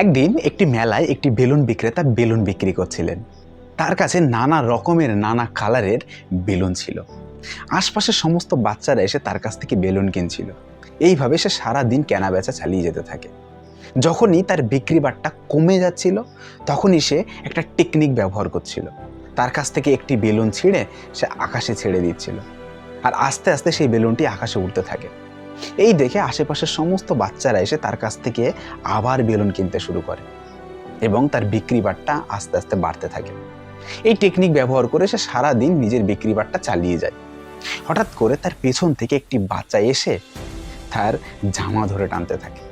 একদিন একটি মেলায় একটি বেলুন বিক্রেতা বেলুন বিক্রি করছিলেন। তার কাছে নানা রকমের নানা কালারের বেলুন ছিল। আশপাশের সমস্ত বাচ্চারা এসে তার কাছ থেকে বেলুন কিনছিল। এইভাবে সে সারা দিন কেনা বেচা চালিয়ে যেতে থাকে। যখনই তার বিক্রি বাট্টা কমে যাচ্ছিল তখনই সে একটা টেকনিক ব্যবহার করছিল। তার কাছ থেকে একটি বেলুন ছিঁড়ে সে আকাশে ছেড়ে দিচ্ছিল, আর আস্তে আস্তে সেই বেলুনটি আকাশে উঠতে থাকে। এই দেখে আশেপাশের সমস্ত বাচ্চারা এসে তার কাছ থেকে আবার বেলুন কিনতে শুরু করে এবং তার বিক্রি বাট্টা আস্তে আস্তে বাড়তে থাকে। এই টেকনিক ব্যবহার করে সে সারাদিন নিজের বিক্রি বাট্টা চালিয়ে যায়। হঠাৎ করে তার পেছন থেকে একটি বাচ্চা এসে তার জামা ধরে টানতে থাকে,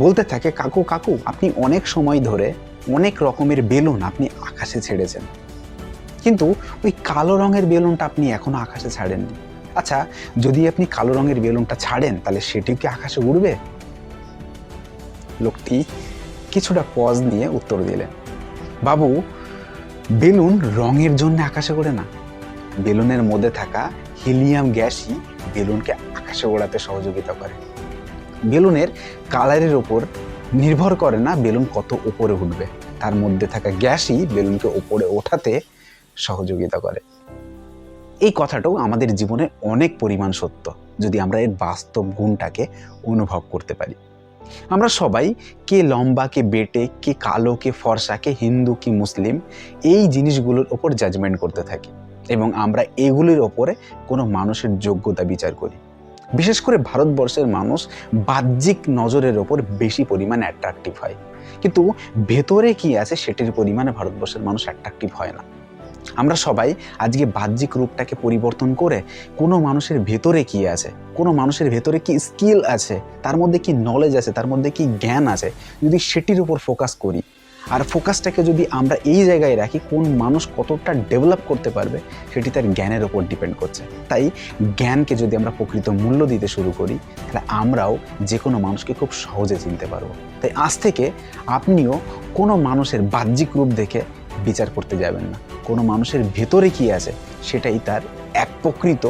বলতে থাকে, কাকু কাকু, আপনি অনেক সময় ধরে অনেক রকমের বেলুন আপনি আকাশে ছেড়েছেন, কিন্তু ওই কালো রঙের বেলুনটা আপনি এখনো আকাশে ছাড়েননি। আচ্ছা, যদি আপনি কালো রঙের বেলুনটা ছাড়েন তাহলে সেটি কি আকাশে উড়বে? লোকটি কিছুটা পজ নিয়ে উত্তর দিলেন, বাবু, বেলুন রঙের জন্য আকাশে ওড়ে না, বেলুনের মধ্যে থাকা হিলিয়াম গ্যাসই বেলুনকে আকাশে ওড়াতে সহযোগিতা করে। বেলুনের কালারের ওপর নির্ভর করে না বেলুন কত উপরে উঠবে, তার মধ্যে থাকা গ্যাসই বেলুনকে উপরে ওঠাতে সহযোগিতা করে। এই কথাটাও আমাদের জীবনে অনেক পরিমাণ সত্য, যদি আমরা এর বাস্তব গুণটাকে অনুভব করতে পারি। আমরা সবাই কে লম্বা, কে বেটে, কে কালো, কে ফর্সা, কে হিন্দু, কি মুসলিম, এই জিনিসগুলোর ওপর জাজমেন্ট করতে থাকি এবং আমরা এগুলির ওপরে কোনো মানুষের যোগ্যতা বিচার করি। বিশেষ করে ভারতবর্ষের মানুষ বাহ্যিক নজরের ওপর বেশি পরিমাণে অ্যাট্রাকটিভ হয়, কিন্তু ভেতরে কি আছে সেটির পরিমাণে ভারতবর্ষের মানুষ অ্যাট্রাকটিভ হয় না। আমরা সবাই আজকে বাহ্যিক রূপটাকে পরিবর্তন করে কোনো মানুষের ভেতরে কি আছে, কোনো মানুষের ভেতরে কি স্কিল আছে, তার মধ্যে কি নলেজ আছে, তার মধ্যে কি জ্ঞান আছে, যদি সেটির উপর ফোকাস করি আর ফোকাসটাকে যদি আমরা এই জায়গায় রাখি, কোন মানুষ কতটা ডেভেলপ করতে পারবে সেটি তার জ্ঞানের ওপর ডিপেন্ড করছে। তাই জ্ঞানকে যদি আমরা প্রকৃত মূল্য দিতে শুরু করি তাহলে আমরাও যে কোনো মানুষকে খুব সহজে চিনতে পারবো। তাই আজ থেকে আপনিও কোনো মানুষের বাহ্যিক রূপ দেখে বিচার করতে যাবেন না, কোনো মানুষের ভেতরে কি আছে সেটাই তার এক প্রকৃত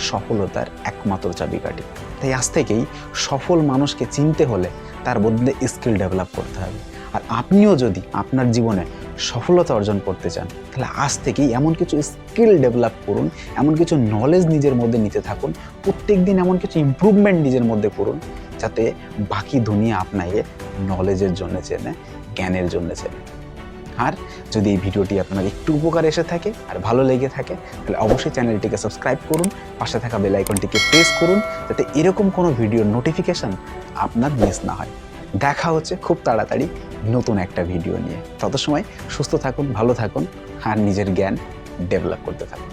সফলতার একমাত্র চাবিকাঠি। তাই আজ থেকেই সফল মানুষকে চিনতে হলে তার মধ্যে স্কিল ডেভেলপ করতে হবে। আর আপনিও যদি আপনার জীবনে সফলতা অর্জন করতে চান তাহলে আজ থেকেই এমন কিছু স্কিল ডেভেলপ করুন, এমন কিছু নলেজ নিজের মধ্যে নিতে থাকুন, প্রত্যেক দিন এমন কিছু ইমপ্রুভমেন্ট নিজের মধ্যে করুন যাতে বাকি দুনিয়া আপনাকে নলেজের জন্য চেনে, জ্ঞানের জন্য চেনে। আর যদি এই ভিডিওটি আপনার একটু উপকার এসে থাকে আর ভালো লেগে থাকে তাহলে অবশ্যই চ্যানেলটিকে সাবস্ক্রাইব করুন, পাশে থাকা বেল আইকনটিকে প্রেস করুন যাতে এরকম কোনো ভিডিওর নোটিফিকেশন আপনার মিস না হয়। দেখা হচ্ছে খুব তাড়াতাড়ি নতুন একটা ভিডিও নিয়ে। তত সময় সুস্থ থাকুন, ভালো থাকুন আর নিজের জ্ঞান ডেভেলপ করতে থাকুন।